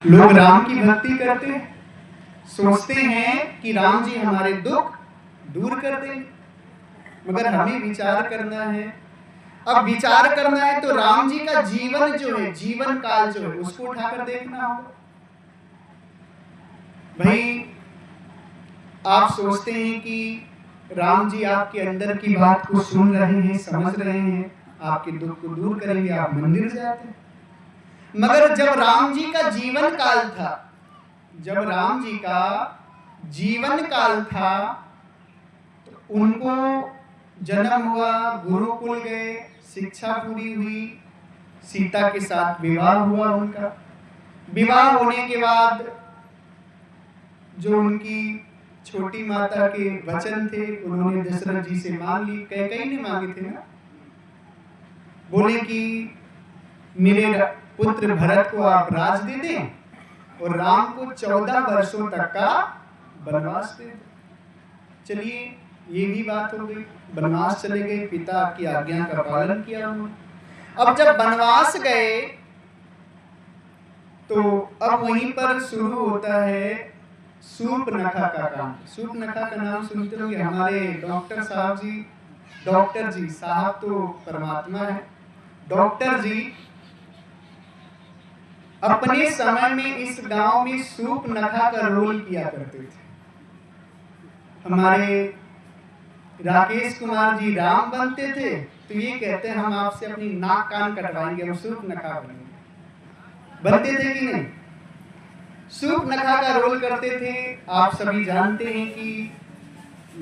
लोग राम की भक्ति करते हैं, सोचते हैं कि राम जी हमारे दुख दूर कर देंगे, मगर हमें विचार करना है। अब विचार करना है तो राम जी का जीवन जो है, जीवन काल जो है, उसको उठाकर देखना होगा। भाई, आप सोचते हैं कि राम जी आपके अंदर की बात को सुन रहे हैं, समझ रहे हैं, आपके दुख को दूर करेंगे, आप मंदिर जाते हैं। मगर जब राम जी का जीवन काल था, जब राम जी का जीवन काल था, तो उनको जन्म हुआ, गुरुकुल गए, शिक्षा पूरी हुई, सीता के साथ विवाह हुआ उनका। विवाह होने के बाद जो उनकी छोटी माता के वचन थे, उन्होंने दशरथ जी से मांग ली। कैकेयी ने मांगे थे ना, बोले कि मेरे पुत्र भरत को आप राज दे दें और राम को 14 वर्षों तक का वनवास दे दें। चलिए, ये भी बात हो गई, वनवास चले गए, पिता की आज्ञा का पालन किया उन्होंने। अब जब वनवास गए तो अब वहीं पर शुरू होता है शूर्पणखा का काम। शूर्पणखा का नाम सुनते होंगे, हमारे डॉक्टर साहब जी, डॉक्टर जी साहब तो परमात्मा है, डॉक्टर जी अपने समय में इस गांव में शूर्पणखा का रोल किया करते थे। हमारे राकेश कुमार जी राम बनते थे तो ये कहते हैं हम आपसे अपनी नाक कान कटवाएंगे, हम शूर्पणखा बनेंगे। बनते थे कि नहीं? शूर्पणखा का रोल करते थे। आप सभी जानते हैं कि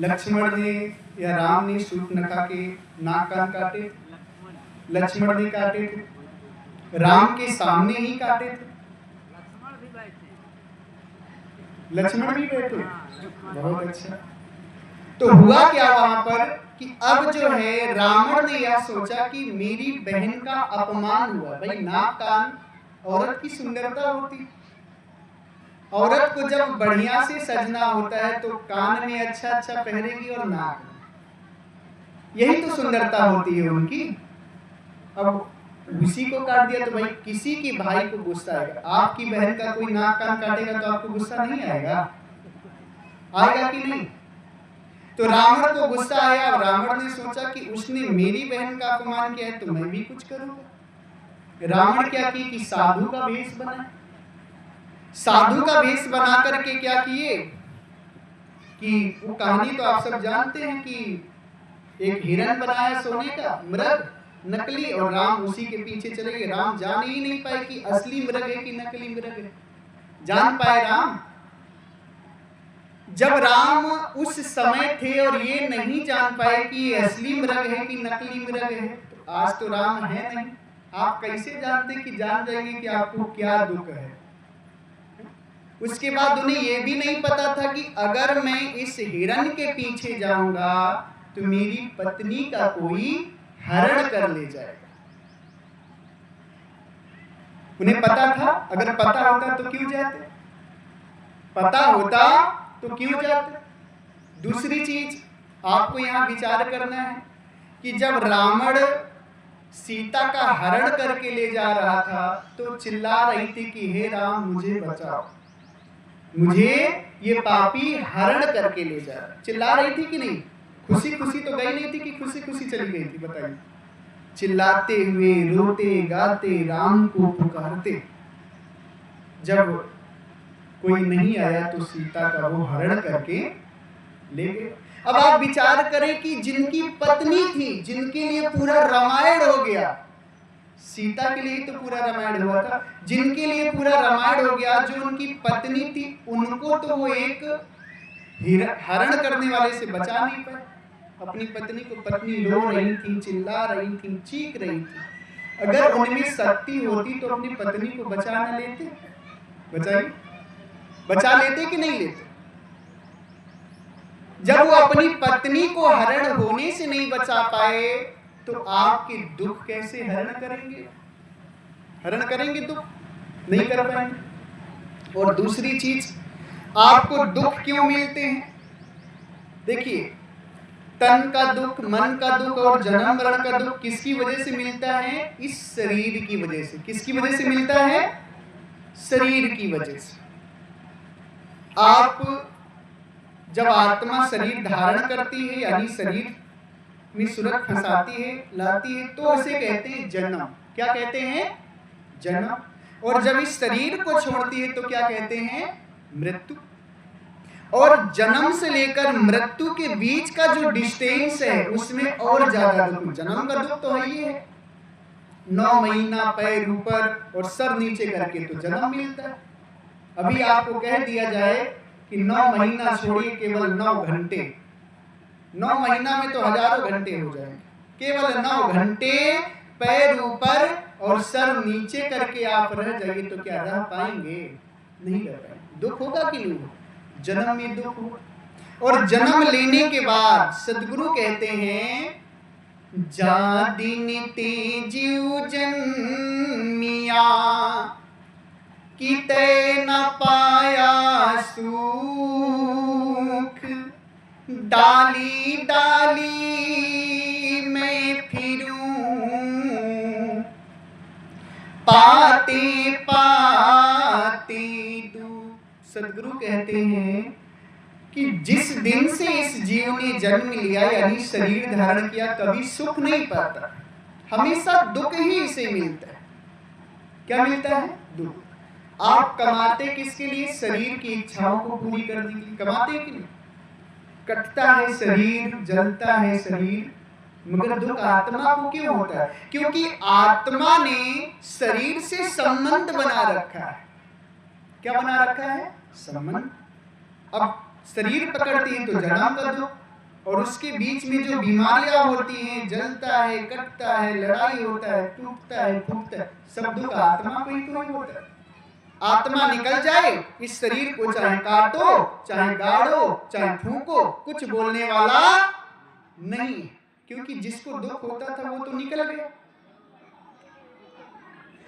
लक्ष्मण ने या राम ने शूर्पणखा के नाक कान काटे, लक्ष्मण ने काटे थे, राम के सामने ही काटे थे। लक्ष्मण भी बैठे, बहुत अच्छा। तो हुआ क्या वहां पर कि अब जो है रावण ने यह सोचा कि मेरी बहन का अपमान हुआ। भाई, नाक कान औरत की सुंदरता होती, औरत को जब बढ़िया से सजना होता है तो कान में अच्छा अच्छा पहनेगी और नाक, यही तो सुंदरता होती है उनकी। अब उसी को काट दिया तो भाई किसी की भाई को गुस्सा आएगा। आपकी बहन का कोई नाक कान काटेगा तो आपको गुस्सा नहीं आएगा? आएगा कि नहीं? तो रावण को गुस्सा आया और रावण ने सोचा कि उसने मेरी बहन का अपमान किया है तो मैं भी कुछ करूंगा। रावण क्या किया कि साधु का वेश बनाया। साधु का वेश बना करके क्या किए कि वो कहानी तो आप सब जानते हैं कि एक हिरण बनाया सोने का, मृग नकली, और राम उसी के पीछे चले गए। राम जान ही नहीं पाए कि असली मृग है कि नकली मृग है। जान पाए राम? जब राम उस समय थे और ये नहीं जान पाए कि ये असली मृग है कि नकली मृग है, तो आज तो राम है नहीं। आप कैसे जानते कि जान जाएंगे कि आपको क्या दुख है? उसके बाद उन्हें यह भी नहीं पता था कि अगर मैं इस हिरण के पीछे जाऊंगा तो मेरी पत्नी का कोई हरण कर ले जाएगा। उन्हें पता था, अगर पता होता तो क्यों जाते? पता होता तो क्यों जाते? दूसरी चीज आपको यहां विचार करना है कि जब रावण सीता का हरण करके ले जा रहा था तो चिल्ला रही थी कि हे राम मुझे बचाओ, मुझे ये पापी हरण करके ले जा रहा। चिल्ला रही थी कि नहीं? खुशी खुशी तो गई नहीं थी कि खुशी खुशी चली गई थी? बताइए। चिल्लाते हुए, रोते गाते, राम को पुकारते। जब कोई नहीं आया तो सीता का वो हरण करके ले गए। अब आप विचार करें कि जिनकी पत्नी थी, जिनके लिए पूरा रामायण हो गया, सीता के लिए तो पूरा रामायण हुआ था, जिनके लिए पूरा रामायण हो गया, जो उनकी पत्नी थी, उनको तो वो एक हरण करने वाले से बचा नहीं पाए। अपनी पत्नी को, पत्नी रो रही थी, चिल्ला रही थी, चीख रही थी। अगर उनमें शक्ति होती तो अपनी पत्नी को बचा न लेते? बताइए, बचा लेते कि नहीं लेते? जब वो अपनी पत्नी को हरण होने से नहीं बचा पाए तो आपके दुख कैसे हरण करेंगे? हरण करेंगे दुख? नहीं कर पाएंगे। और दूसरी चीज, आपको दुख क्यों मिलते हैं? देखिए, तन का दुख, मन का दुख और जन्म मरण का दुख किसकी वजह से मिलता है? इस शरीर की वजह से। किसकी वजह से मिलता है? शरीर की वजह से। आप जब आत्मा शरीर धारण करती है, यानी शरीर में सूरत फंसाती है, लाती है, तो उसे कहते हैं जन्म। क्या कहते हैं? जन्म। और जब इस शरीर को छोड़ती है तो क्या कहते हैं? मृत्यु। और जन्म से लेकर मृत्यु के बीच का जो डिस्टेंस है उसमें और ज्यादा दुख। जन्म का दुख तो है ही है, 9 महीना पैर ऊपर और सर नीचे करके तो जन्म मिलता है। अभी आपको कह दिया जाए कि 9 महीना छोड़िए, केवल 9 घंटे, 9 महीना में तो हजारों घंटे हो जाएंगे, केवल 9 घंटे पैर ऊपर और सर नीचे करके आप रह जाइए तो क्या रह पाएंगे? नहीं रह पाएंगे। दुख होगा कि नहीं? जन्म में दुख होगा। और जन्म लेने के बाद सदगुरु कहते हैं, जा दिन ते जीव जन्मिया किते न पाया सुख, डाली डाली में फिरूं पाते पाते दुख। सदगुरु कहते हैं कि जिस दिन से इस जीव ने जन्म लिया, यानी शरीर धारण किया, कभी सुख नहीं पाता, हमेशा दुख ही इसे मिलता है। क्या मिलता है? दुख। आप कमाते किसके लिए? शरीर की इच्छाओं को पूरी करने के लिए कमाते कि नहीं? कटता है शरीर, जलता है शरीर, मगर दुख आत्मा को क्यों होता है? क्योंकि आत्मा ने शरीर से संबंध बना रखा है। क्या बना रखा है? संबंध। अब शरीर पकड़ती है तो जन्म का दुख, और उसके बीच में जो बीमारियां होती हैं, जलता है, कटता है, लड़ाई होता है, टूटता है, फूटता है, सब दुख आत्मा को ही तो होता है। आत्मा निकल जाए इस शरीर को, चाहे काटो, चाहे गाड़ो, चाहे फूंको, कुछ बोलने वाला नहीं, क्योंकि जिसको दुख होता था वो तो निकल गया।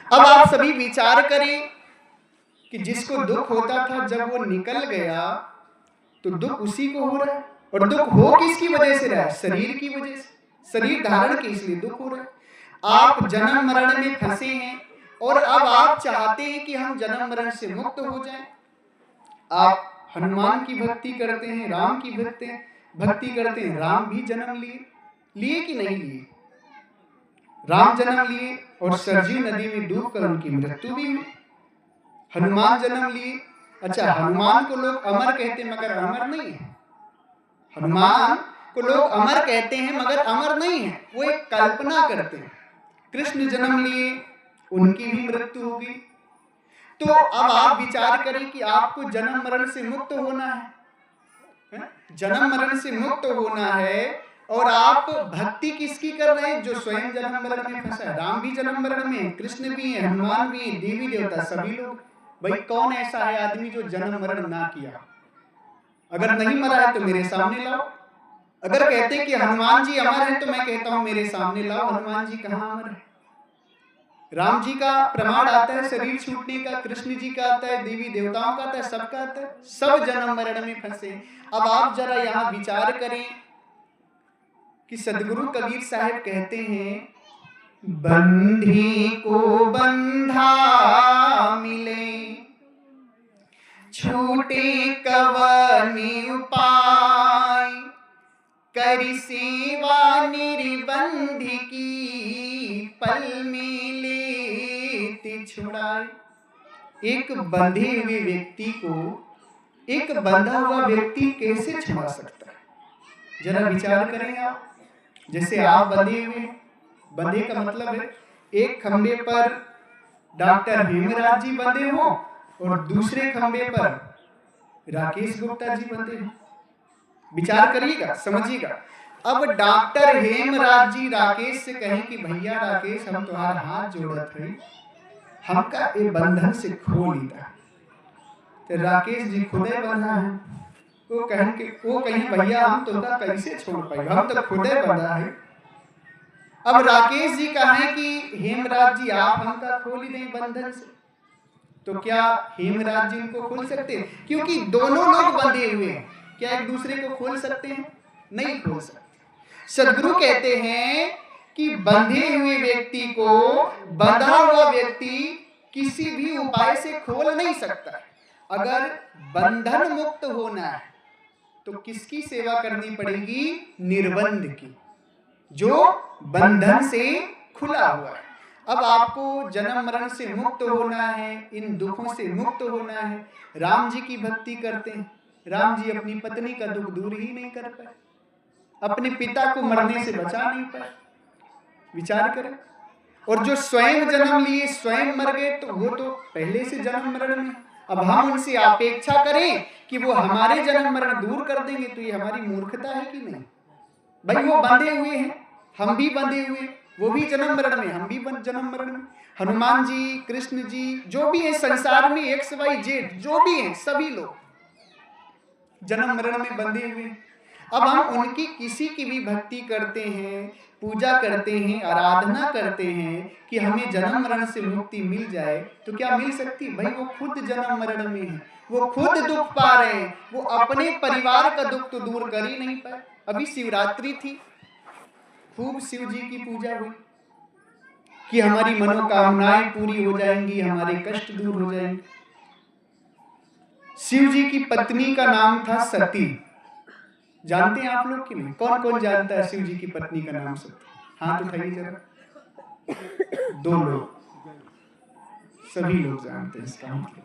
अब आप सभी विचार करें कि जिसको दुख होता था जब वो निकल गया तो दुख उसी को हो रहा है। और दुख हो किसकी वजह से रहा है? शरीर की वजह से। शरीर धारण के इसलिए दुख हो रहा है। आप जन्म मरण में फंसे हैं और अब आप चाहते हैं कि हम जन्म मरण से मुक्त हो जाएं। आप हनुमान की भक्ति करते हैं, राम की भक्ति करते हैं। राम भी जन्म लिए कि नहीं लिए? राम जन्म लिए और सरजू नदी में डूबकर उनकी मृत्यु भी हुई। हनुमान जन्म लिए। अच्छा, हनुमान को लोग अमर कहते हैं मगर अमर नहीं है। हनुमान को लोग अमर कहते हैं मगर अमर नहीं है, वो एक कल्पना करते हैं। कृष्ण जन्म लिए, उनकी भी मृत्यु होगी। तो अब आप विचार करें कि आपको जन्म मरण से मुक्त होना है, जन्म मरण से मुक्त होना है, और आप भक्ति किसकी कर रहे हैं? जो स्वयं जन्म मरण में फंसा है। राम भी जन्म मरण में, कृष्ण भी है, हनुमान भी है, देवी देवता सभी लोग। भाई कौन ऐसा है आदमी जो जन्म मरण ना किया? अगर नहीं मरा है तो मेरे सामने लाओ। अगर कहते हैं कि हनुमान जी अमर है तो मैं कहता हूं मेरे सामने लाओ, हनुमान जी कहां अमर है? राम जी का प्रमाण आता है शरीर छूटने का, कृष्ण जी का आता है, देवी देवताओं का आता है, सबका आता है। सब जन्म मरण में फंसे। अब आप जरा यहां विचार करें कि सदगुरु कबीर साहब कहते हैं, बंधी को बंधा मिले, छूटे कवनि उपाय, करि सेवा निर्बंधी की, पल में लेते छुड़ाए। एक बंधे हुए व्यक्ति को एक बंधा हुआ व्यक्ति कैसे छुड़ा सकता है? जरा विचार करें आप। जैसे आप बंधे हुए, बंधे का मतलब है एक खंबे पर डॉक्टर हेमराज जी बंधे हो और दूसरे खंबे पर राकेश गुप्ता जी बंधे हो। विचार करिएगा, समझिएगा। अब डॉक्टर हेमराज जी राकेश से कहें कि भैया राकेश, हम तुम्हारा हाथ जोड़त है, हमका ये बंधन से खोल लीता। तो राकेश जी खुदे बंधा है। वो कहीं भैया हम तुमका कैसे छोड़ पाए, हम तो खुदे बंधा है। अब राकेश जी कहें कि हेमराज जी आप हमका खोल ही दें बंधन से, तो क्या हेमराज जी उनको खोल सकते हैं? क्योंकि दोनों लोग बंधे हुए हैं। क्या एक दूसरे को खोल सकते हैं? नहीं खोल सकते। सदगुरु कहते हैं कि बंधे हुए व्यक्ति को बंधा हुआ व्यक्ति किसी भी उपाय से खोल नहीं सकता। अगर बंधन मुक्त होना है तो किसकी सेवा करनी पड़ेगी? निर्बंध की, जो बंधन से खुला हुआ है। अब आपको जन्म मरण से मुक्त होना है, इन दुखों से मुक्त होना है। राम जी की भक्ति करते हैं, राम जी अपनी पत्नी का दुख दूर ही नहीं कर पाए, अपने पिता को मरने से बचा नहीं पाए। विचार करें। और जो स्वयं जन्म लिए स्वयं मर गए, तो वो तो पहले से जन्म मरण में। अब हम उनसे अपेक्षा करें कि वो हमारे जन्म मरण दूर कर देंगे, तो ये हमारी मूर्खता है कि नहीं? भाई वो बंधे हुए हैं, हम भी बंधे हुए, वो भी जन्म मरण में, हम भी जन्म मरण में। हनुमान जी, कृष्ण जी, जो भी है संसार में XYZ जो भी है, सभी लोग जन्म मरण में बंधे हुए हैं। अब हम उनकी किसी की भी भक्ति करते हैं, पूजा करते हैं, आराधना करते हैं कि हमें जन्म मरण से मुक्ति मिल जाए, तो क्या मिल सकती? भाई वो खुद जन्म मरण में है, वो खुद दुख पा रहे हैं, वो अपने परिवार का दुख तो दूर कर ही नहीं पाए। अभी शिवरात्रि थी, खूब शिव जी की पूजा हुई कि हमारी मनोकामनाएं पूरी हो जाएंगी, हमारे कष्ट दूर हो जाएंगे। शिव जी की पत्नी का नाम था सती। जानते हैं आप लोग कि नहीं? कौन कौन जानता है शिव जी की पत्नी का नाम सती? हाथ उठाइए जरा। 2 लोग, सभी लोग जानते हैं इसका मतलब।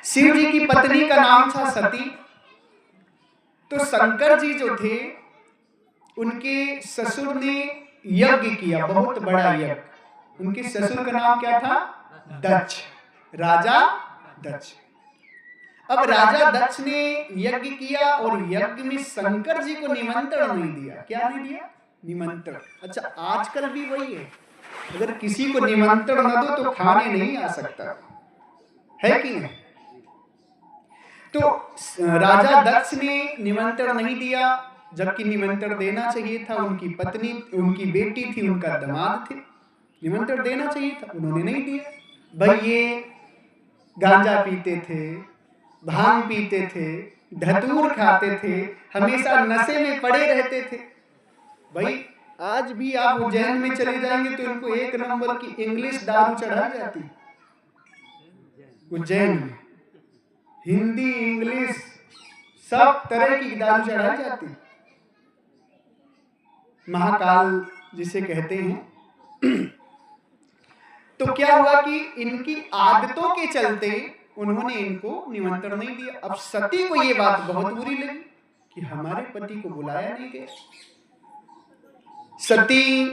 शिव जी की पत्नी का नाम था सती। तो शंकर जी जो थे, उनके ससुर ने यज्ञ किया, बहुत बड़ा यज्ञ। उनके ससुर का नाम क्या था? दक्ष, राजा दक्ष। अब राजा दक्ष ने यज्ञ किया और यज्ञ में शंकर जी को निमंत्रण नहीं दिया। क्या नहीं दिया? निमंत्रण। अच्छा, आजकल भी वही है, अगर किसी को निमंत्रण न दो तो खाने नहीं आ सकता है कि नहीं? तो राजा दक्ष ने निमंत्रण नहीं दिया, जबकि निमंत्रण देना चाहिए था। उनकी पत्नी, उनकी बेटी थी, उनका दामाद थे, निमंत्रण देना चाहिए था, उन्होंने नहीं दिया। भाई ये गांजा पीते थे, भांग पीते थे, धतूर खाते थे, हमेशा नशे में पड़े रहते थे। भाई आज भी आप उज्जैन में चले जाएंगे तो इनको 1 नंबर की इंग्लिश दारू चढ़ाई जाती। उज्जैन में हिंदी, इंग्लिश सब तरह की दारू चढ़ाई जाती। महाकाल जिसे कहते हैं। तो क्या हुआ कि इनकी आदतों के चलते उन्होंने इनको निमंत्रण नहीं दिया। अब सती को ये बात बहुत बुरी लगी कि हमारे पति को बुलाया नहीं गया। सती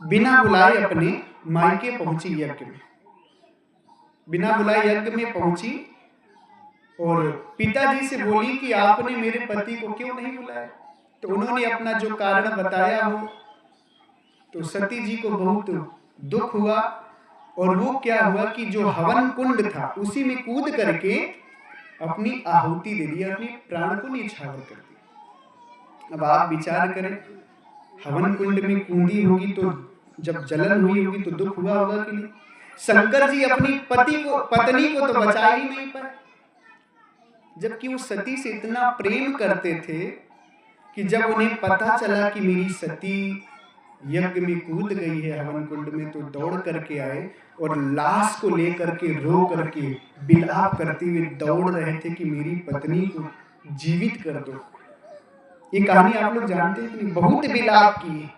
बिना बुलाए अपने मायके पहुंची यज्ञ में, बिना बुलाए यज्ञ में पहुंची और पिताजी से बोली कि आपने मेरे पति को क्यों नहीं बुलाया? तो उन्होंने अपना जो कारण बताया हो, तो सती जी को बहुत दुख हुआ। और वो क्या हुआ कि जो हवन कुंड था उसी में कूद करके अपनी आहुति दे दी, अपने प्राण को न्यौछावर कर दिया। अब आप विचार करें, हवन कुंड में कूदी होगी तो जब जलन हुई होगी तो दुख हुआ होगा कि नहीं? शंकर जी अपनी पत्नी को तो बचा ही नहीं पाए, जबकि वो सती से इतना प्रेम करते थे कि जब उन्हें पता चला कि मेरी सती यज्ञ में कूद गई है हवन कुंड में, तो दौड़ करके आए और लाश को लेकर के रो करके बिलाप करते हुए दौड़ रहे थे कि मेरी पत्नी को जीवित कर दो। ये कहानी आप लोग जानते हैं कि नहीं? बहुत बिलाप किए,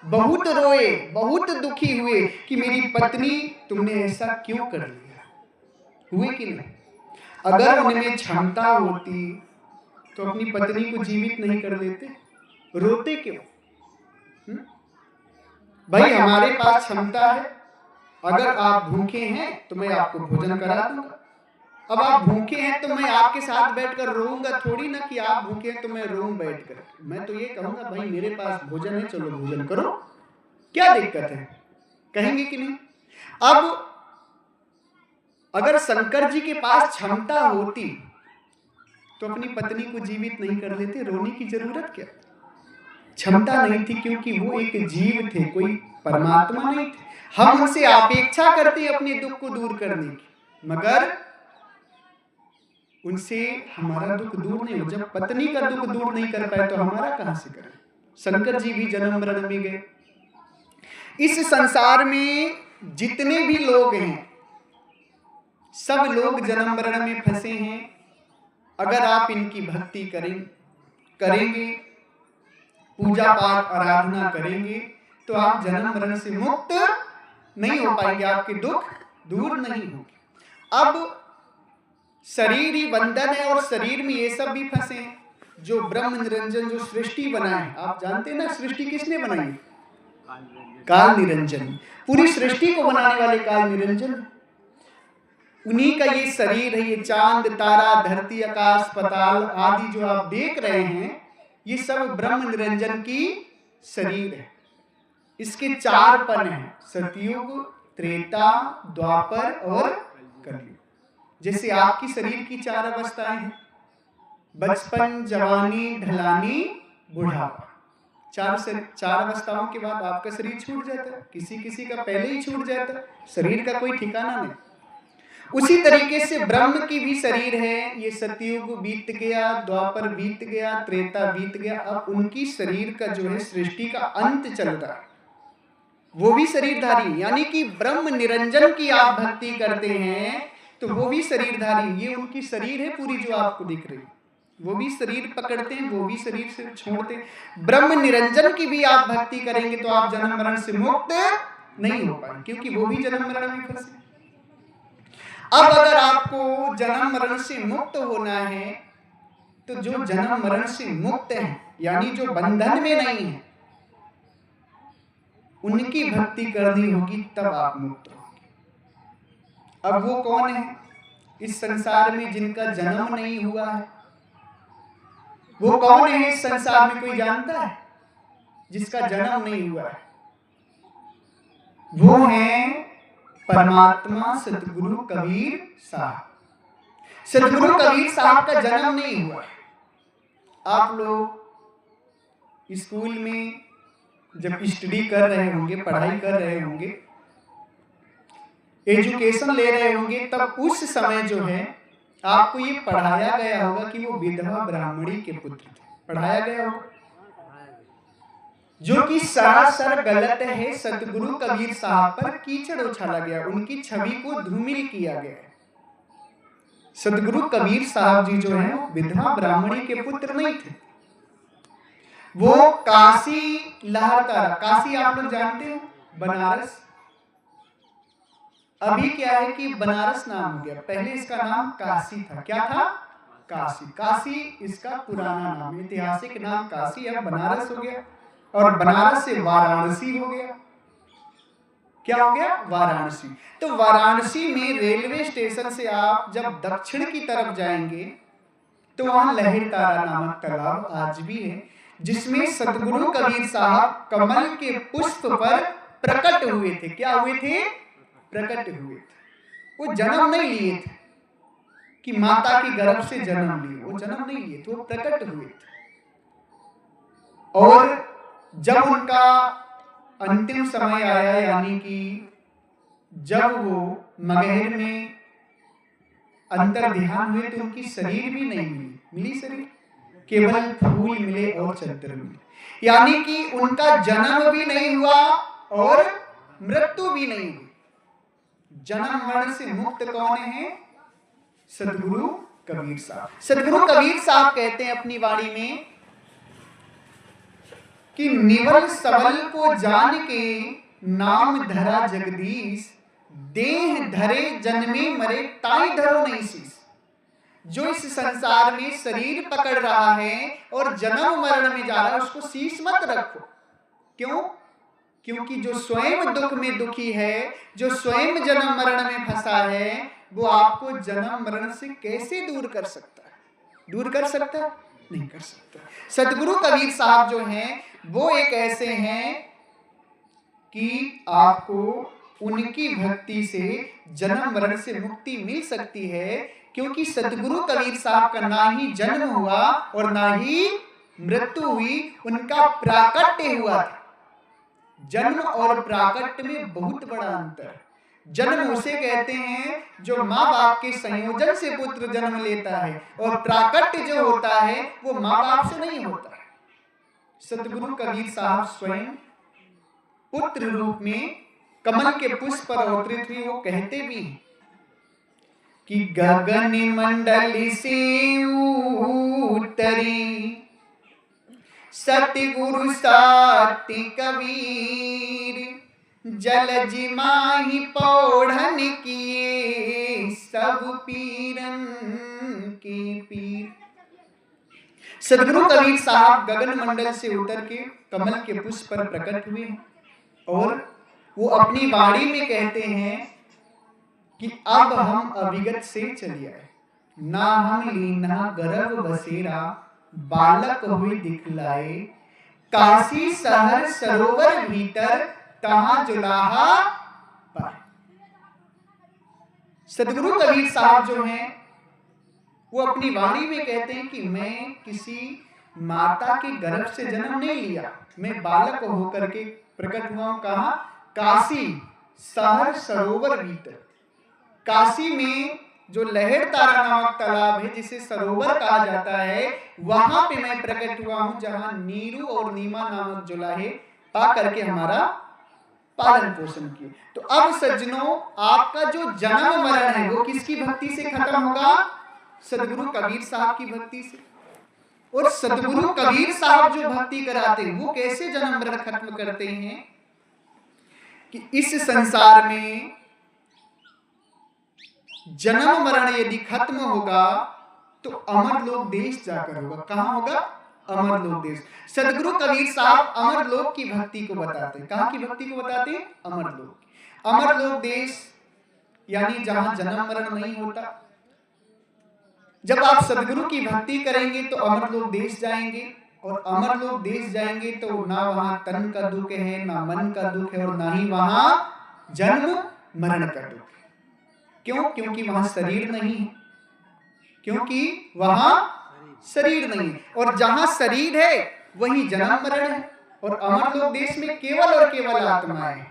बहुत रोए, बहुत दुखी हुए कि मेरी पत्नी तुमने ऐसा क्यों कर लिया। हुए कि नहीं? अगर उनमें क्षमता होती तो अपनी पत्नी को जीवित नहीं कर देते, रोते क्यों? भाई हमारे पास क्षमता है, अगर आप भूखे हैं तो मैं आपको भोजन करा दूंगा। अब आप भूखे हैं तो मैं आपके साथ बैठकर रोऊंगा थोड़ी ना कि आप भूखे हैं तो मैं रोऊं बैठकर। मैं तो ये कहूंगा भाई मेरे पास भोजन है, चलो भोजन करो, क्या दिक्कत है? कहेंगे कि नहीं? अब अगर शंकर जी के पास क्षमता होती तो अपनी पत्नी को जीवित नहीं कर लेते, रोने की जरूरत क्या? क्षमता नहीं थी क्योंकि वो एक जीव थे, कोई परमात्मा नहीं थे। हम उनसे अपेक्षा करते अपने दुख को दूर करने की, मगर उनसे हमारा दुख दूर नहीं हो। जब पत्नी का दुख दूर नहीं कर पाए तो हमारा कहां से करें? शंकर जी भी जन्म मरण में गए। इस संसार में जितने भी लोग हैं सब लोग जन्म मरण में फंसे हैं। अगर आप इनकी भक्ति करेंगे, पूजा पाठ आराधना करेंगे, तो आप जन्म मरण से मुक्त नहीं हो पाएंगे, आपके दुख दूर नहीं होंगे। अब शरीर ही बंधन है और शरीर में ये सब भी फंसे हैं। जो ब्रह्म निरंजन जो सृष्टि बना है, आप जानते हैं ना सृष्टि किसने बनाई? काल निरंजन। पूरी सृष्टि को बनाने वाले काल निरंजन, उन्हीं का ये शरीर है। ये चांद तारा धरती आकाश पाताल आदि जो आप देख रहे हैं, ये सब ब्रह्म निरंजन की शरीर है। इसके 4 पन हैं, सतयुग, त्रेता, द्वापर और कलयुग। जैसे आपकी शरीर की 4 अवस्थाएं हैं, बचपन, जवानी, ढलानी, बुढ़ापा। 4 अवस्थाओं के बाद आपका शरीर छूट जाता है। किसी का पहले ही छूट जाता है, शरीर का कोई ठिकाना नहीं। उसी तरीके से ब्रह्म की भी शरीर है। ये सतयुग बीत गया, द्वापर बीत गया, त्रेता बीत गया, अब उनकी शरीर का जो है सृष्टि का अंत चल रहा है। वो भी शरीरधारी, यानी कि ब्रह्म निरंजन की आप भक्ति करते हैं तो वो भी शरीरधारी। ये उनकी शरीर है पूरी जो आपको दिख रही, वो भी शरीर पकड़ते हैं, वो भी शरीर से छोड़ते हैं। ब्रह्म निरंजन की भी आप भक्ति करेंगे तो आप जन्म मरण से मुक्त नहीं हो पाएंगे, क्योंकि वो भी जन्म मरण में फंसे। अब अगर आपको जन्म मरण से मुक्त होना है तो जो जन्म मरण से मुक्त है, यानी जो बंधन में नहीं है, उनकी भक्ति करनी होगी, तब आप मुक्त होंगे। अब वो कौन है इस संसार में जिनका जन्म नहीं हुआ है? वो कौन है इस संसार में, कोई जानता है जिसका जन्म नहीं हुआ है? वो है परमात्मा सतगुरु कबीर साहब। सतगुरु कबीर साहब का जन्म नहीं हुआ। आप लोग स्कूल में जब स्टडी कर रहे होंगे, पढ़ाई कर रहे होंगे, एजुकेशन ले रहे होंगे, तब उस समय जो है आपको ये पढ़ाया गया होगा कि वो विधवा ब्राह्मणी के पुत्र थे। पढ़ाया गया होगा, जो कि सरासर गलत है। सतगुरु कबीर साहब पर कीचड़ उछाला गया, उनकी छवि को धूमिल किया गया। सतगुरु कबीर साहब जी जो है विधवा ब्राह्मणी के पुत्र नहीं थे। वो काशी लहरता, काशी आप लोग जानते हैं, बनारस। अभी क्या है कि बनारस नाम हो गया, पहले इसका नाम काशी था। क्या था? काशी। काशी इसका पुराना नाम, ऐतिहासिक नाम काशी, अब बनारस हो गया। और बनारस से वाराणसी हो गया। क्या हो गया? वाराणसी। तो वाराणसी में रेलवे स्टेशन से आप जब दक्षिण की तरफ जाएंगे तो वहां लहरतारा नामक तालाब आज भी है, जिसमें सतगुरु कबीर साहब कमल के पुष्प पर प्रकट हुए थे। क्या हुए थे? प्रकट हुए थे। वो जन्म नहीं लिए थे कि माता के गर्भ से जन्म लिए, वो जन्म नहीं लिए थे, वो प्रकट हुए थे। और जब उनका अंतिम समय आया, यानी कि जब वो मगहर में अंतर ध्यान हुए, तो उनकी शरीर भी नहीं मिली शरीर, केवल फूल मिले और चद्दर मिले। यानी कि उनका जन्म भी नहीं हुआ और मृत्यु भी नहीं हुई। जन्म मरण से मुक्त कौन है? सतगुरु कबीर साहब। सतगुरु कबीर साहब कहते हैं अपनी वाणी में कि निवल सबल को जान के नाम धरा जगदीश, देह धरे जन्मे मरे ताई धरो नहीं शीश। जो इस संसार में शरीर पकड़ रहा है और जन्म मरण में जा रहा है, उसको शीश मत रखो। क्यों? क्योंकि जो स्वयं दुख में दुखी है, जो स्वयं जन्म मरण में फंसा है, वो आपको जन्म मरण से कैसे दूर कर सकता है? दूर कर सकता है? नहीं कर सकता। सतगुरु कबीर साहब जो हैं वो एक ऐसे हैं कि आपको उनकी भक्ति से जन्म मरण से मुक्ति मिल सकती है, क्योंकि सतगुरु कबीर साहब का ना ही जन्म हुआ और ना ही मृत्यु हुई, उनका प्राकट्य हुआ था। जन्म और प्राकट्य में बहुत बड़ा अंतर है। जन्म उसे कहते हैं जो माँ बाप के संयोजन से पुत्र जन्म लेता है, और प्राकट्य जो होता है वो माँ बाप से नहीं होता है। सतगुरु कबीर साहब स्वयं पुत्र रूप में कमल के पुष्प पर अवतरित हुई, वो कहते भी हैं कि गगन मंडल से उतरे सतगुरु साति कबीर, जलज माहि पौढ़न किए सब पीरन के पीर। सदगुरु कबीर साहब गगन मंडल से उतर के कमल के पुष्प पर प्रकट हुए और वो अपनी वाणी में कहते हैं कि अब हम अविगत से चले आए, ना हम लीना गर्भ बसेरा, बालक हुए दिखलाए, काशी शहर सरोवर भीतर, तहां जुलाहा पाए। सदगुरु कबीर साहब जो हैं वो अपनी वाणी में कहते हैं कि मैं किसी माता के गर्भ से जन्म नहीं लिया, मैं बालक होकर के प्रकट हुआ हूं। कहां? काशी शहर सरोवर भीतर। काशी में जो लहर तारा नामक तालाब है, जिसे सरोवर कहा जाता है, वहां पे मैं प्रकट हुआ हूं, जहां नीरू और नीमा नामक जुलाहे पा करके हमारा पालन पोषण किए। तो अब सज्जनों, आपका जो जन्म मरण है वो किसकी भक्ति से खत्म होगा? सदगुरु कबीर साहब की भक्ति से। और सदगुरु कबीर साहब जो भक्ति कराते हैं वो कैसे जन्म मरण खत्म करते हैं कि इस संसार में जन्म मरण यदि खत्म होगा तो अमर लोक देश जाकर होगा। कहां होगा? अमर लोक देश। सदगुरु कबीर साहब अमर लोक की भक्ति को बताते हैं। कहां की भक्ति को बताते हैं? अमर लोक। अमर लोक देश यानी जहां जन्म मरण नहीं होता। जब आप सदगुरु की भक्ति करेंगे तो अमर लोक देश जाएंगे, और अमर लोक देश जाएंगे तो ना वहां तन का दुख है, ना मन का दुख है, और ना ही वहां जन्म मरण का दुख है। क्यों? क्योंकि वहां शरीर नहीं है, क्योंकि वहां शरीर नहीं है। और जहां शरीर है वहीं जन्म मरण है। और अमर लोक देश में केवल और केवल आत्मा है।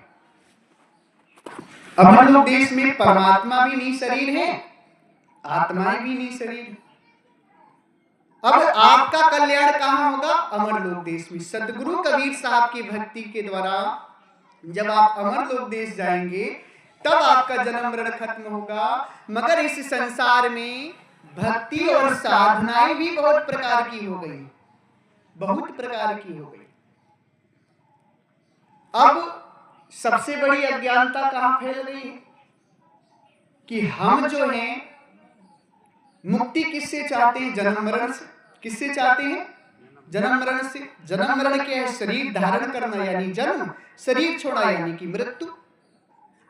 अमर लोक देश में परमात्मा भी नहीं शरीर है, आत्माएं भी नहीं शरीर। अब आपका कल्याण कहां होगा? अमर लोक देश में। सदगुरु कबीर साहब की भक्ति के द्वारा जब आप अमर लोक देश जाएंगे तब आपका जन्म मरण खत्म होगा। मगर इस संसार में भक्ति और साधनाएं भी बहुत प्रकार की हो गई, बहुत प्रकार की हो गई। अब सबसे बड़ी अज्ञानता कहां फैल रही है कि हम जो हैं मुक्ति किससे चाहते हैं? जन्म मरण से। किससे चाहते हैं? जन्म मरण से। जन्म मरण क्या है? शरीर धारण करना यानी जन्म, शरीर छोड़ा यानी कि मृत्यु।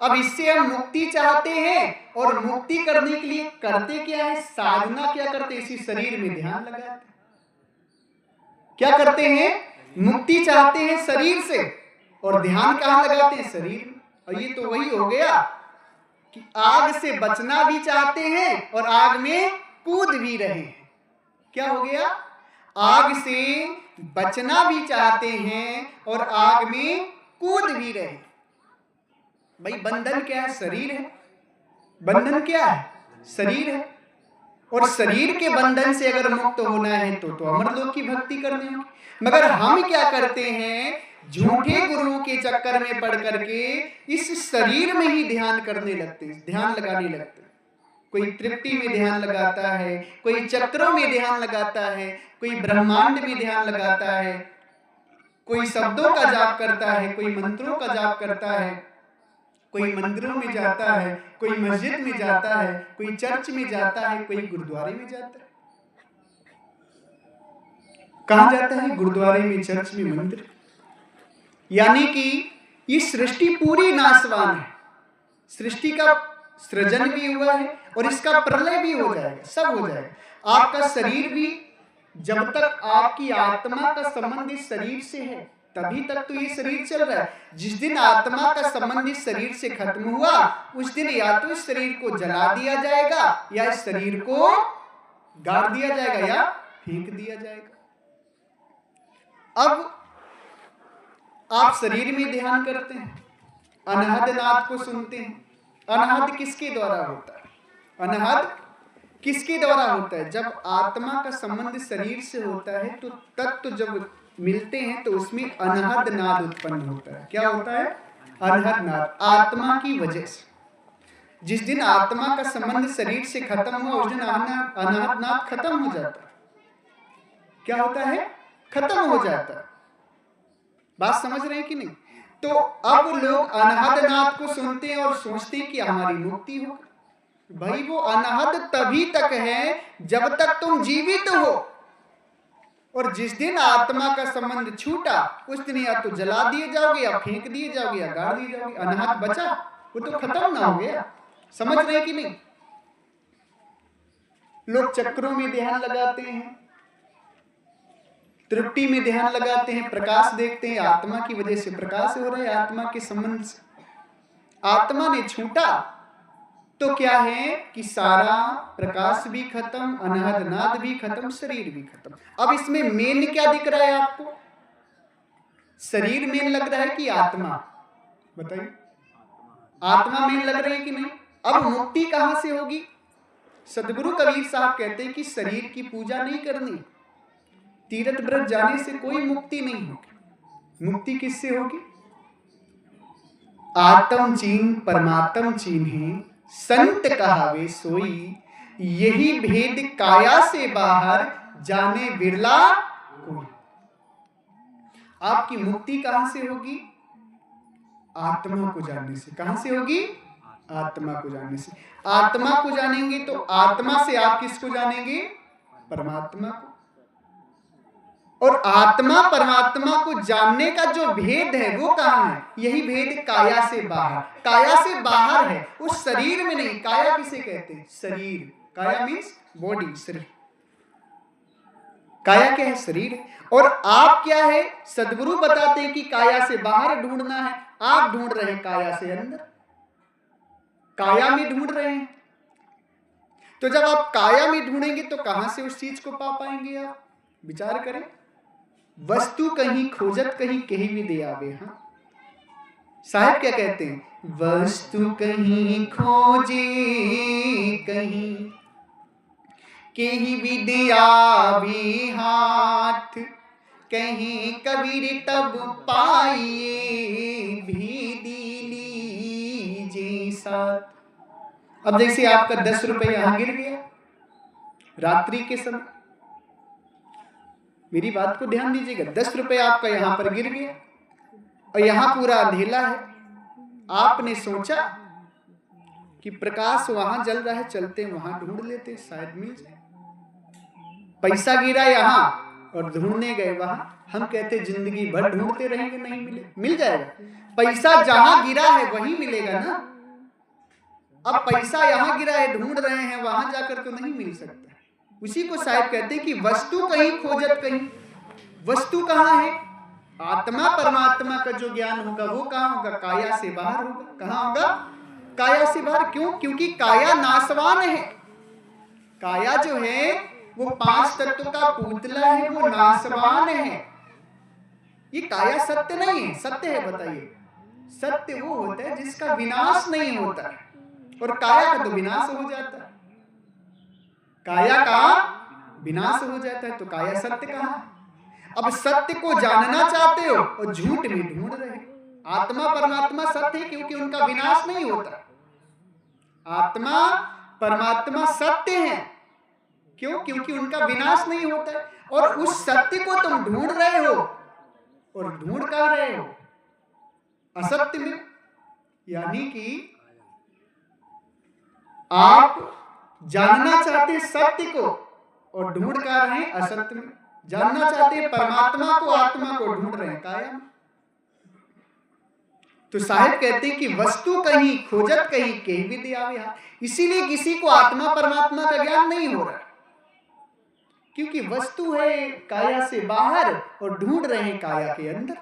अब इससे हम मुक्ति चाहते हैं, और मुक्ति करने के लिए करते क्या है? साधना क्या करते हैं? इसी शरीर में ध्यान लगाते हैं। क्या करते हैं? मुक्ति चाहते हैं शरीर से, और ध्यान कहां लगाते हैं? शरीर में। और ये तो वही हो गया कि आग से बचना भी चाहते हैं और आग में कूद भी रहे हैं। क्या हो गया? आग से बचना भी चाहते हैं और आग में कूद भी रहे। भाई बंधन क्या है? शरीर है। बंधन क्या है? शरीर है। और शरीर के बंधन से अगर मुक्त होना है तो अमर लोक की भक्ति करनी होगी। मगर हम क्या करते हैं? झूठे गुरुओं के चक्कर में पड़ करके इस शरीर में ही ध्यान करने लगते हैं, ध्यान लगाने लगते हैं। कोई तृप्ति में ध्यान लगाता है, कोई चक्रों में ध्यान लगाता है, कोई ब्रह्मांड में ध्यान लगाता है, कोई शब्दों का जाप करता है, कोई मंत्रों का जाप करता है, कोई मंदिरों में जाता है, कोई मस्जिद में जाता है, कोई चर्च में जाता है, कोई गुरुद्वारे में जाता है। कहां जाता है? गुरुद्वारे में, चर्च में, मंदिर। यानी कि ये सृष्टि पूरी नाशवान है। सृष्टि का सृजन भी हुआ है और इसका प्रलय भी हो जाएगा, सब हो जाएगा। आपका शरीर भी, जब तक आपकी आत्मा का संबंध इस शरीर से है तभी तक तो ये शरीर चल रहा है। जिस दिन आत्मा का संबंध इस शरीर से खत्म हुआ उस दिन या तो इस शरीर को जला दिया जाएगा या इस शरीर को गाड़ दिया जाएगा या फेंक दिया जाएगा। अब आप शरीर में ध्यान करते हैं, अनहद नाद को सुनते हैं। अनहद किसके द्वारा होता है? अनहद किसके द्वारा होता है? जब आत्मा का संबंध शरीर से होता है तो तत्व जब मिलते हैं तो उसमें अनहद नाद उत्पन्न होता है। क्या होता है? अनहद नाद, आत्मा की वजह से। जिस दिन आत्मा का संबंध शरीर से खत्म हुआ उस दिन अनहद नाद खत्म हो जाता है। क्या होता है? खत्म हो जाता है। बात समझ रहे हैं कि नहीं? तो अब लोग अनहद नाद को सुनते हैं और सोचते हैं कि हमारी मुक्ति हो। भाई वो अनहद तभी तक है जब तक तुम जीवित हो, और जिस दिन आत्मा का संबंध छूटा उस दिन या तो जला दिए जाओगे या फेंक दिए जाओगे या गाड़ दिए जाओगे। अनहद बचा, वो तो खत्म ना हो गया। समझ रहे हैं कि नहीं? लोग चक्रों में ध्यान लगाते हैं, त्रुटि में ध्यान लगाते हैं, प्रकाश देखते हैं, आत्मा की वजह से प्रकाश हो रहा है, आत्मा के संबंध से। आत्मा ने छूटा तो क्या है कि सारा प्रकाश भी खत्म, अनहद नाद भी खत्म, शरीर भी खत्म। अब इसमें मेन क्या दिख रहा है आपको? शरीर मेन लग रहा है कि आत्मा? बताइए, आत्मा मेन लग रही है कि नहीं? अब मुक्ति कहां से होगी? सदगुरु कबीर साहब कहते हैं कि शरीर की पूजा नहीं करनी, तीर्थ व्रत जाने से कोई मुक्ति नहीं होगी। मुक्ति किससे होगी? आत्म चीन परमात्म चीन है, संत कहावे सोई, यही भेद काया से बाहर, जाने बिरला कोई। आपकी मुक्ति कहां से होगी? आत्मा को जानने से। कहां से होगी? आत्मा को जानने से। आत्मा को जानेंगे तो आत्मा से आप किसको जानेंगे? परमात्मा को। और आत्मा परमात्मा को जानने का जो भेद है वो कहां है? यही भेद काया से बाहर। काया से बाहर है, उस शरीर में नहीं। काया किसे कहते हैं? शरीर। काया मीन्स बॉडी, शरीर। काया क्या है? शरीर। और आप क्या है? सदगुरु बताते हैं कि काया से बाहर ढूंढना है। आप ढूंढ रहे हैं काया से अंदर, काया में ढूंढ रहे हैं। तो जब आप काया में ढूंढेंगे तो कहां से उस चीज को पा पाएंगे? आप विचार करें। वस्तु कहीं खोजत कहीं कहीं भी दे आवे। हाँ, साहब क्या कहते हैं? वस्तु कहीं खोजे कहीं कहीं भी दे आवे हाथ, कहीं कबीर तब पाइए भेदी लीजे साथ। अब जैसे आपका 10 रुपए यहां गिर गया रात्रि के समय, मेरी बात को ध्यान दीजिएगा। 10 रुपए आपका यहां पर गिर गया और यहां पूरा अंधेला है। आपने सोचा कि प्रकाश वहां जल रहा है, चलते वहां ढूंढ लेते, शायद मिल जाए। पैसा गिरा यहां और ढूंढने गए वहां। हम कहते जिंदगी भर ढूंढते रहेंगे, नहीं मिले। मिल जाएगा। पैसा जहां गिरा है वहीं मिलेगा ना। अब पैसा यहां गिरा है, ढूंढ रहे हैं, वहां जाकर तो नहीं मिल सकता। उसी को साहिब कहते हैं कि वस्तु कहीं खोजत कहीं। वस्तु कहां है? आत्मा परमात्मा का जो ज्ञान होगा वो कहां होगा? काया से बाहर होगा। कहां होगा? काया से बाहर। क्यों? क्योंकि काया नाशवान है। काया जो है वो 5 तत्व का पुतला है, वो नाशवान है। ये काया सत्य नहीं है। सत्य है? बताइए। सत्य वो होता है जिसका विनाश नहीं होता है, और काया का तो विनाश हो जाता है। काया का विनाश हो जाता है तो काया सत्य कहां? अब सत्य को जानना चाहते हो और झूठ में ढूंढ रहे हो। आत्मा परमात्मा सत्य है क्योंकि उनका विनाश नहीं होता। आत्मा परमात्मा सत्य है। क्यों? क्योंकि उनका विनाश नहीं होता है। और उस सत्य को तुम ढूंढ रहे हो, और ढूंढ कहां रहे हो? असत्य में। यानी कि आप जानना चाहते हैं सत्य को और ढूंढ कर रहे हैं असत्य में। जानना चाहते हैं परमात्मा को, आत्मा को ढूंढ रहे हैं काया में। तो साहिब कहते हैं कि वस्तु कहीं खोजत कहीं कहीं भी दे आवे हाथ। इसीलिए किसी को आत्मा परमात्मा का ज्ञान नहीं हो रहा, क्योंकि वस्तु है काया से बाहर और ढूंढ रहे हैं काया के अंदर।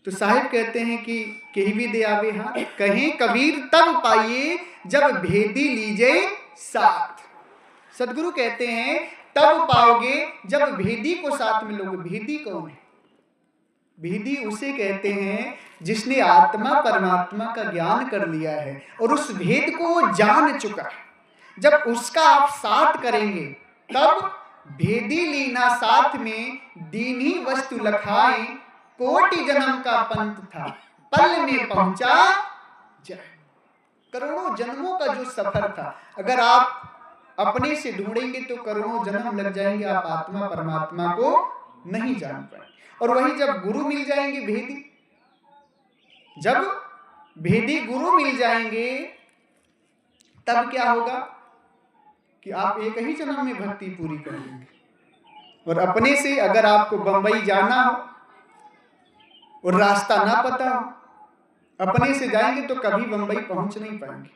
तो साहिब कहते हैं कि कहीं भी दे आवे हाथ, कहीं कबीर तब पाइए जब भेदी लीजे साथ। सदगुरु कहते हैं तब पाओगे जब भेदी को साथ मिलोगे। भेदी कौन है? भेदी उसे कहते हैं जिसने आत्मा परमात्मा का ज्ञान कर लिया है और उस भेद को वो जान चुका है। जब उसका आप साथ करेंगे तब भेदी लीना साथ में दीनी वस्तु लखाए, कोटि जन्म का पंथ था पल में पहुंचा जाए। करोड़ों जन्मों का जो सफर था, अगर आप अपने से ढूंढेंगे तो करोड़ों जन्म लग जाएंगे, आप आत्मा परमात्मा को नहीं जान पाएंगे। और वही जब गुरु मिल जाएंगे भेदी, जब भेदी गुरु मिल जाएंगे, तब क्या होगा कि आप एक ही जन्म में भक्ति पूरी कर लेंगे। और अपने से अगर आपको बंबई जाना हो और रास्ता ना पता हो, अपने से जाएंगे तो कभी बंबई पहुंच नहीं पाएंगे।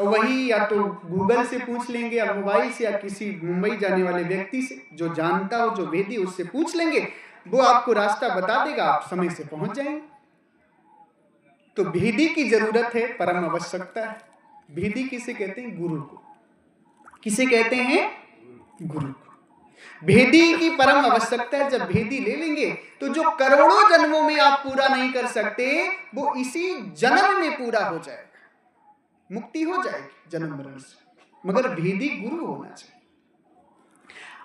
और वही या तो गूगल से पूछ लेंगे या मोबाइल से, या किसी मुंबई जाने वाले व्यक्ति से जो जानता हो, जो वेदी, उससे पूछ लेंगे, वो आपको रास्ता बता देगा, आप समय से पहुंच जाएंगे। तो भेदी की जरूरत है, परम आवश्यकता है। भेदी किसे कहते हैं? गुरु को। किसे कहते हैं? गुरु को। भेदी की परम आवश्यकता है। जब भेदी ले लेंगे तो जो करोड़ों जन्मों में आप पूरा नहीं कर सकते, वो इसी जन्म में पूरा हो जाएगा, मुक्ति हो जाएगी जन्म मरण से। मगर भेदी गुरु होना चाहिए।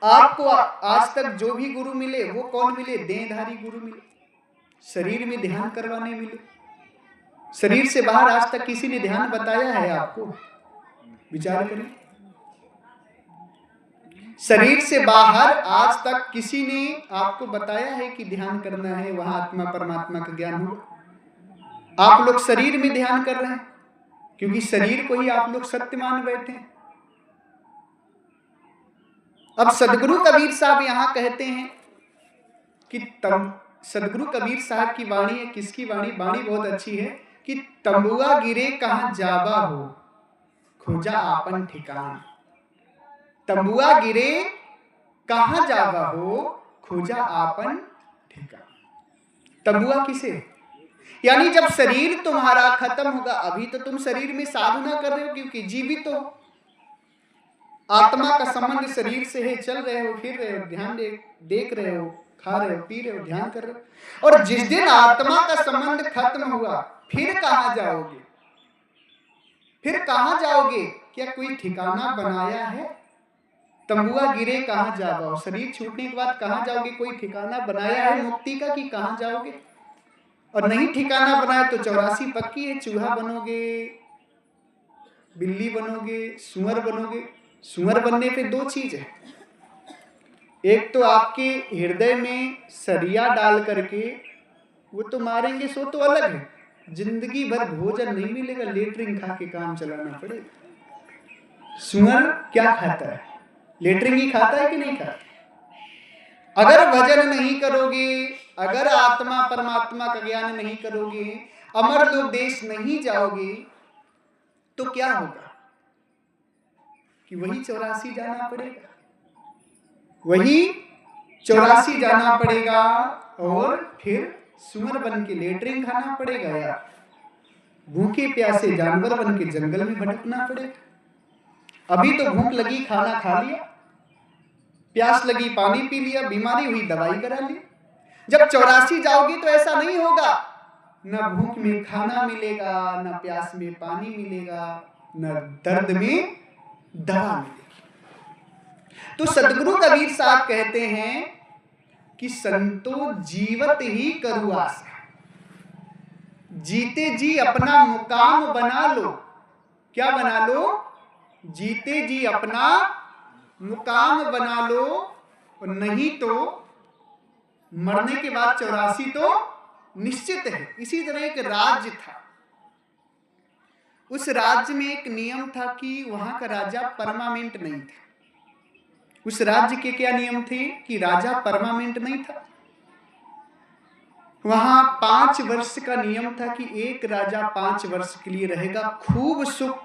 आपको आज तक जो भी गुरु मिले वो कौन मिले? देहधारी गुरु मिले, शरीर में ध्यान करवाने मिले। शरीर से बाहर आज तक किसी ने ध्यान बताया है आपको? विचार करें। शरीर से बाहर आज तक किसी ने आपको बताया है कि ध्यान करना है, वहां आत्मा परमात्मा का ज्ञान होगा? आप लोग शरीर में ध्यान कर रहे हैं, क्योंकि शरीर को ही आप लोग सत्य मान बैठे हैं। अब सदगुरु कबीर साहब यहां कहते हैं कि सदगुरु कबीर साहब की वाणी है। किसकी वाणी? वाणी बहुत अच्छी है कि तंबुआ गिरे कहां जावा हो, खोजा आपन ठिकाना। तंबुआ गिरे कहां जावा हो, खोजा आपन ठिकाना। तंबुआ किसे? यानी जब शरीर तुम्हारा खत्म होगा, अभी तो तुम शरीर में साधना कर रहे हो क्योंकि जीवित हो, आत्मा का संबंध शरीर से है, चल रहे हो, फिर रहे हो, ध्यान देख रहे हो, खा रहे हो, पी रहे हो, ध्यान कर रहे हो। और जिस दिन आत्मा का संबंध खत्म हुआ, फिर कहां जाओगे? फिर कहां जाओगे? क्या कोई ठिकाना बनाया है? तंबुआ गिरे कहां जाओ, शरीर छूटने के बाद कहां जाओगे? कोई ठिकाना बनाया है मुक्ति का कि कहां जाओगे? और नहीं ठिकाना बनाया तो 84 पक्की है, चूहा बनोगे, बिल्ली बनोगे, सुअर बनोगे। सुअर बनने पे दो चीज है, एक तो आपके हृदय में सरिया डाल करके वो तो मारेंगे, सो तो अलग है, जिंदगी भर भोजन नहीं मिलेगा, लेटरिन खा के काम चलाना पड़ेगा। सुअर क्या खाता है? लेटरिन ही खाता है कि नहीं खाता? अगर भजन नहीं करोगे, अगर आत्मा परमात्मा का ज्ञान नहीं करोगे, अमर लोक देश नहीं जाओगे, तो क्या होगा कि वही 84 जाना पड़ेगा, वही 84 जाना पड़ेगा, और फिर सुअर बन के लेटरिन खाना पड़ेगा, या भूखे प्यासे जानवर बन के जंगल में भटकना पड़ेगा। अभी तो भूख लगी, खाना खा लिया, प्यास लगी, पानी पी लिया, बीमारी हुई, दवाई करा ली। जब 84 जाओगी तो ऐसा नहीं होगा, न भूख में खाना मिलेगा, न प्यास में पानी मिलेगा, न दर्द में दवा मिलेगी। तो सदगुरु कबीर साहब कहते हैं कि संतो जीवत ही करू आशा, जीते जी अपना मुकाम बना लो। क्या बना लो? जीते जी अपना मुकाम बना लो, और नहीं तो मरने के बाद 84 तो निश्चित है। इसी तरह एक राज्य था, उस राज्य में एक नियम था कि वहां का राजा परमानेंट नहीं था। उस राज्य के क्या नियम थे कि राजा परमानेंट नहीं था। वहां 5 वर्ष का नियम था कि एक राजा 5 वर्ष के लिए रहेगा, खूब सुख,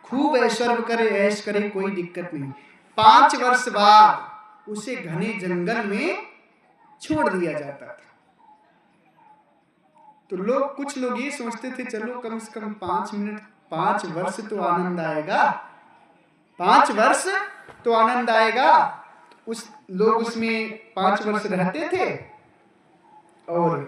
खूब ऐश्वर्य करे, ऐश करे, कोई दिक्कत नहीं। 5 वर्ष बाद उसे घने जंगल में छोड़ दिया जाता था। तो लोग, कुछ लोग ये सोचते थे चलो कम से कम 5 मिनट, 5 वर्ष तो आनंद आएगा, 5 वर्ष तो आनंद आएगा। उस लोग उसमें 5 वर्ष रहते थे, और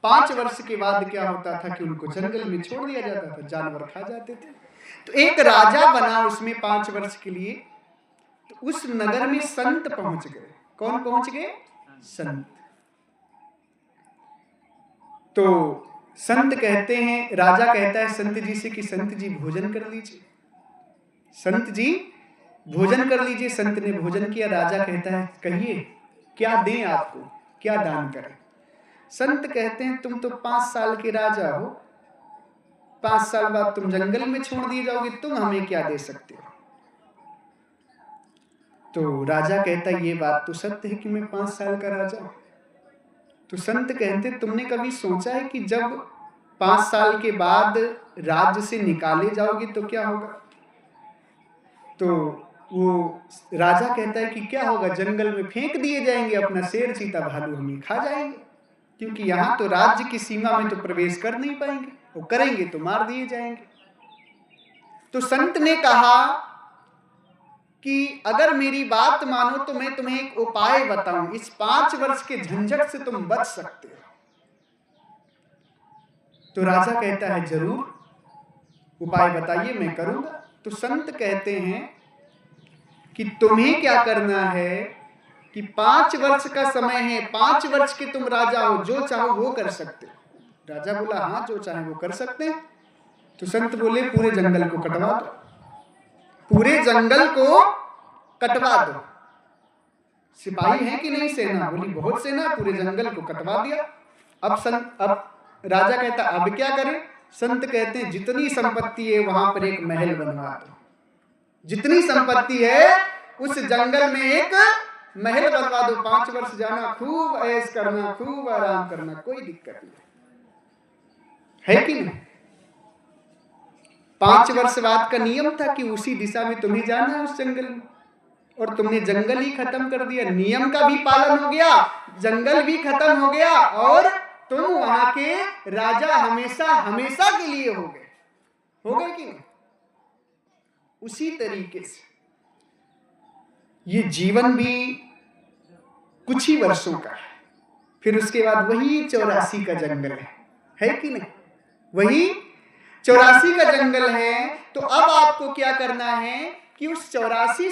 5 वर्ष के बाद क्या होता था कि उनको जंगल में छोड़ दिया जाता था, जानवर खा जाते थे। तो एक राजा बना उसमें 5 वर्ष के लिए। तो उस नगर में संत पहुंच गए। कौन पहुंच गए? संत। तो संत कहते हैं, राजा कहता है संत जी से कि संत जी भोजन कर लीजिए, संत जी भोजन कर लीजिए। संत ने भोजन किया। राजा कहता है कहिए क्या दें आपको, क्या दान करें। संत कहते हैं तुम तो 5 साल के राजा हो, 5 साल बाद तुम जंगल में छोड़ दिए जाओगे, तुम हमें क्या दे सकते हो। तो राजा कहता है ये बात तो सत्य है कि मैं 5 साल का राजा हूं। तो संत कहते तुमने कभी सोचा है कि जब 5 साल के बाद राज्य से निकाले जाओगे तो क्या होगा। तो वो राजा कहता है कि क्या होगा, जंगल में फेंक दिए जाएंगे, अपना शेर चीता भालू हमें खा जाएंगे, क्योंकि यहाँ तो राज्य की सीमा में तो प्रवेश कर नहीं पाएंगे, वो करेंगे तो मार दिए जाएंगे। तो संत ने कहा कि अगर मेरी बात मानो तो मैं तुम्हें एक उपाय बताऊं, इस 5 वर्ष के झंझट से तुम बच सकते हो। तो राजा कहता है जरूर उपाय बताइए, मैं करूंगा। तो संत कहते हैं कि तुम्हें क्या करना है कि 5 वर्ष का समय है, 5 वर्ष के तुम राजा हो, जो चाहो वो कर सकते हो। राजा बोला हाँ जो चाहे वो कर सकते हैं। तो संत बोले पूरे जंगल को कटवा दो, पूरे जंगल को कटवा दो। सिपाही है कि नहीं सेना, बोली बहुत सेना, पूरे जंगल को कटवा दिया। अब राजा कहता अब क्या करें। संत कहते हैं जितनी संपत्ति है वहां पर एक महल बनवा दो, जितनी संपत्ति है उस जंगल में एक महल बनवा दो। 5 वर्ष जाना, खूब ऐश करना, खूब आराम करना, कोई दिक्कत नहीं है कि नहीं। 5 वर्ष बाद का नियम था कि उसी दिशा में तुम्हें जाना है उस जंगल में, और तुमने जंगल ही खत्म कर दिया। नियम का भी पालन हो गया, जंगल भी खत्म हो गया, और तुम वहां के राजा हमेशा हमेशा के लिए हो गए कि नहीं। उसी तरीके से ये जीवन भी कुछ ही वर्षों का है, फिर उसके बाद वही 84 का जंगल है कि नहीं, वही 84 का जंगल है। तो अब आपको क्या करना है कि उस 84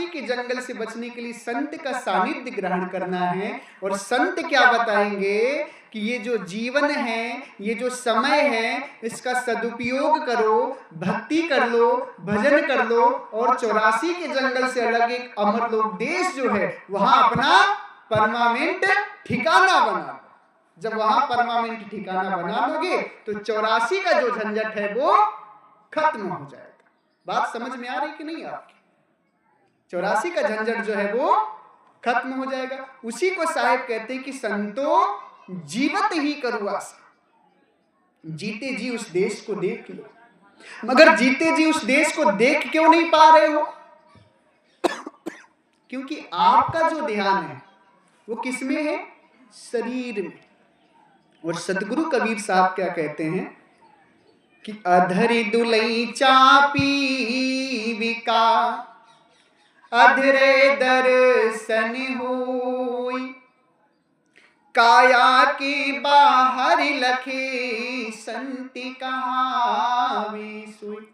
के जंगल से बचने के लिए संत का सानिध्य ग्रहण करना है। और संत क्या बताएंगे कि ये जो जीवन है, ये जो समय है, इसका सदुपयोग करो, भक्ति कर लो, भजन कर लो, और 84 के जंगल से अलग एक अमरलोक देश जो है वहां अपना परमानेंट ठिकाना बना। जब वहां परमानेंट ठिकाना बना लोगे तो 84 का जो झंझट है वो खत्म हो जाएगा। बात समझ में आ रही कि नहीं आपकी। 84 का झंझट जो है वो खत्म हो जाएगा। उसी को साहिब कहते हैं कि संतो जीवत ही करुआसा, जीते जी उस देश को देख लो। मगर जीते जी उस देश को देख क्यों नहीं पा रहे हो? क्योंकि आपका जो ध्यान है वो किसमें है? शरीर में। और सतगुरु कबीर साहब क्या कहते हैं कि अधरि दुलई चापी विका, अधरे दर्शन होई, काया के बाहर लखे संति कहावे सोई।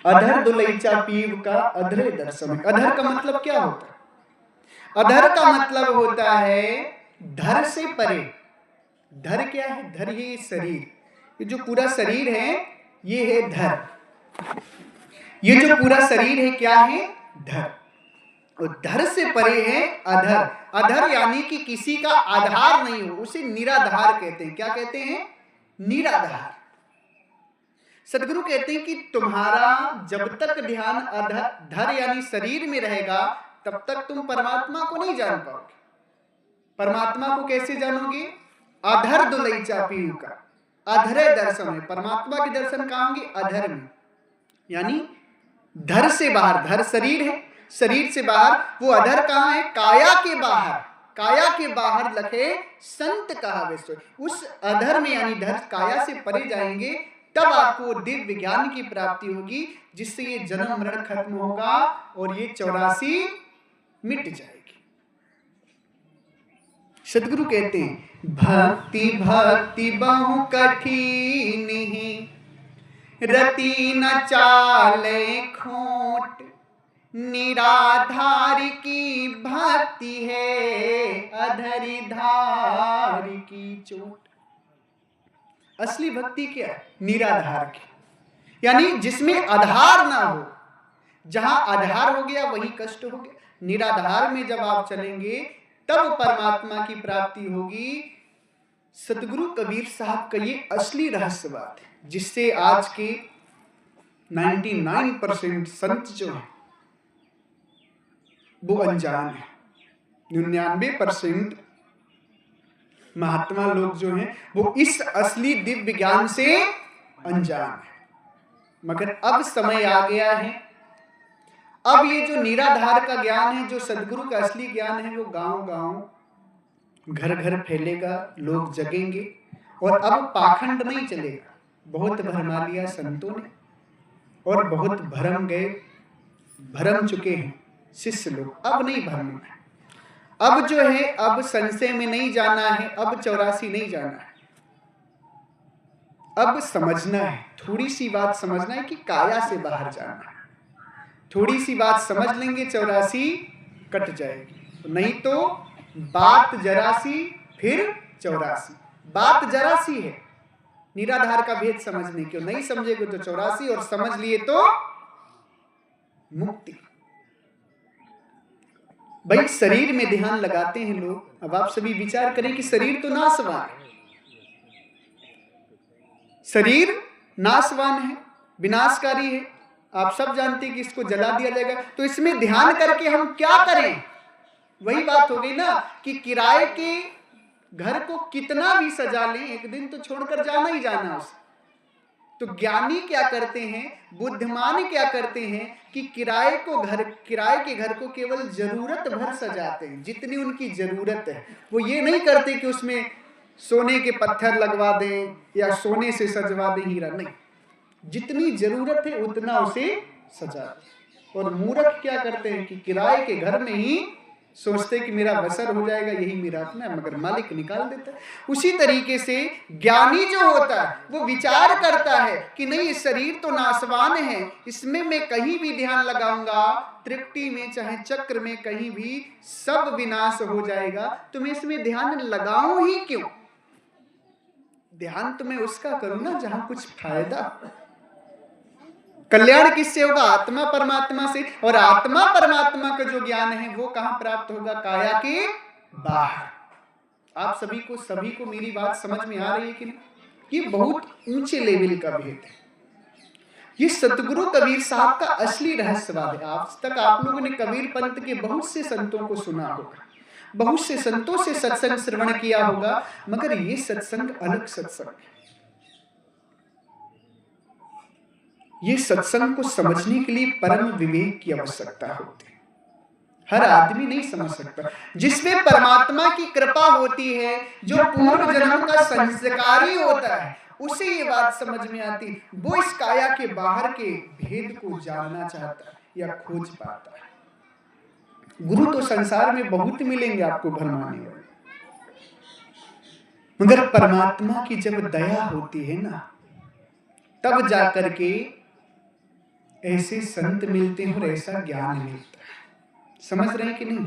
अधर दुलैचा पीव का अधरे दर्शन। अधर का मतलब क्या होता है? अधर का मतलब होता है धर से परे। धर क्या है? धर ये शरीर, ये जो पूरा शरीर है ये है धर। ये जो पूरा शरीर है क्या है? धर। और धर से परे है अधर। अधर यानी कि किसी का आधार नहीं हो, उसे निराधार कहते हैं। क्या कहते हैं? निराधार। सदगुरु कहते हैं कि तुम्हारा जब तक ध्यान धर यानी शरीर में रहेगा तब तक तुम परमात्मा को नहीं जान पाओगे। परमात्मा को कैसे जानोगे? अधर दुलैचा पीयू का, अधरे दर्शन है। परमात्मा के दर्शन कहाँ होंगे? अधर में, यानी धर से बाहर। धर शरीर है, शरीर से बाहर। वो अधर कहाँ है? काया के बाहर। काया के बाहर लखे संत कहावे सोई। उस अधर में यानी धर काया से परे जाएंगे तब आपको दिव्य ज्ञान की प्राप्ति होगी, जिससे ये जन्म मरण खत्म होगा और ये 84 मिट जाएगी। सदगुरु कहते हैं भक्ति भक्ति बहु कठिन रति न चाले खोट, निराधार की भक्ति है अधरी धार की चोट। असली भक्ति क्या है? निराधार की, यानी जिसमें आधार ना हो। जहां आधार हो गया वही कष्ट हो गया। निराधार में जब आप चलेंगे तब परमात्मा की प्राप्ति होगी। सतगुरु कबीर साहब का ये असली रहस्यवाद है, जिससे आज के 99% संत जो है वो अनजान है। 99% महात्मा लोग जो हैं वो इस असली दिव्य ज्ञान से अनजान है। मगर अब समय आ गया है, अब ये जो निराधार का ज्ञान है, जो सदगुरु का असली ज्ञान है, वो गांव-गांव, घर-घर फैलेगा, लोग जगेंगे। और अब पाखंड नहीं चलेगा। बहुत भरमा लिया संतों ने और बहुत भरम गए, भरम चुके हैं शिष्य लोग। अब नहीं भरमना है। अब जो है, अब संशय में नहीं जाना है, अब 84 नहीं जाना है। अब समझना है, थोड़ी सी बात समझना है कि काया से बाहर जाना है। थोड़ी सी बात समझ लेंगे 84 कट जाएगी। नहीं तो बात जरासी फिर 84। बात जरासी है निराधार का भेद समझने की। नहीं समझेगे तो 84, और समझ लिए तो मुक्ति। भाई शरीर में ध्यान लगाते हैं लोग। अब आप सभी विचार करें कि शरीर तो नाशवान है, शरीर नाशवान है, विनाशकारी है। आप सब जानते हैं कि इसको जला दिया जाएगा। तो इसमें ध्यान करके हम क्या करें? वही बात हो गई ना कि किराए के घर को कितना भी सजा लें, एक दिन तो छोड़कर जाना ही जाना उसे। तो ज्ञानी क्या करते हैं, बुद्धिमान क्या करते हैं कि किराए के घर को केवल जरूरत भर सजाते हैं, जितनी उनकी जरूरत है। वो ये नहीं करते कि उसमें सोने के पत्थर लगवा दें या सोने से सजवा दें हीरा, नहीं, जितनी जरूरत है उतना उसे सजाते। और मूर्ख क्या करते हैं कि किराए के घर में ही सोचते कि मेरा बसर हो जाएगा, यही मेरा अपना है, मगर मालिक निकाल देता है। उसी तरीके से ज्ञानी जो होता है वो विचार करता है कि नहीं, ये शरीर तो नाशवान है, इसमें मैं कहीं भी ध्यान लगाऊंगा, त्रिकटी में चाहे चक्र में, कहीं भी सब विनाश हो जाएगा। तो मैं इसमें ध्यान लगाऊं ही क्यों? ध्यान तो मैं उसका करूं ना जहां कुछ फायदा। कल्याण किससे होगा? आत्मा परमात्मा से। और आत्मा परमात्मा का जो ज्ञान है वो कहां प्राप्त होगा? काया के बाहर। आप सभी को मेरी बात समझ में आ रही है कि नहीं? ये बहुत ऊंचे लेवल का भेद है। ये सतगुरु कबीर साहब का असली रहस्यवाद है। आज तक आप लोगों ने कबीर पंथ के बहुत से संतों को सुना होगा, बहुत से संतों से सत्संग श्रवण किया होगा, मगर ये सत्संग अलग सत्संग है। ये सत्संग को समझने के लिए परम विवेक की आवश्यकता होती है। हर आदमी नहीं समझ सकता। जिसमें परमात्मा की कृपा होती है, जो पूर्व जन्म का संस्कारी होता है, उसे ये बात समझ में आती, वो इस काया के बाहर के भेद को जानना चाहता है या खोज पाता है। गुरु तो संसार में बहुत मिलेंगे आपको भरमाने वाले, मगर परमात्मा की जब दया होती है ना, तब जाकर के ऐसे संत मिलते हैं और ऐसा ज्ञान मिलता है। समझ रहे हैं कि नहीं?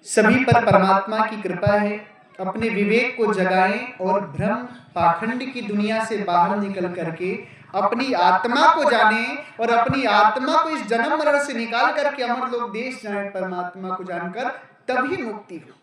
सभी पर परमात्मा की कृपा है। अपने विवेक को जगाएं और भ्रम पाखंड की दुनिया से बाहर निकल करके अपनी आत्मा को जाने और अपनी आत्मा को इस जन्म मरण से निकाल करके अमर लोक देश जाएं। परमात्मा को जानकर तभी मुक्ति हो।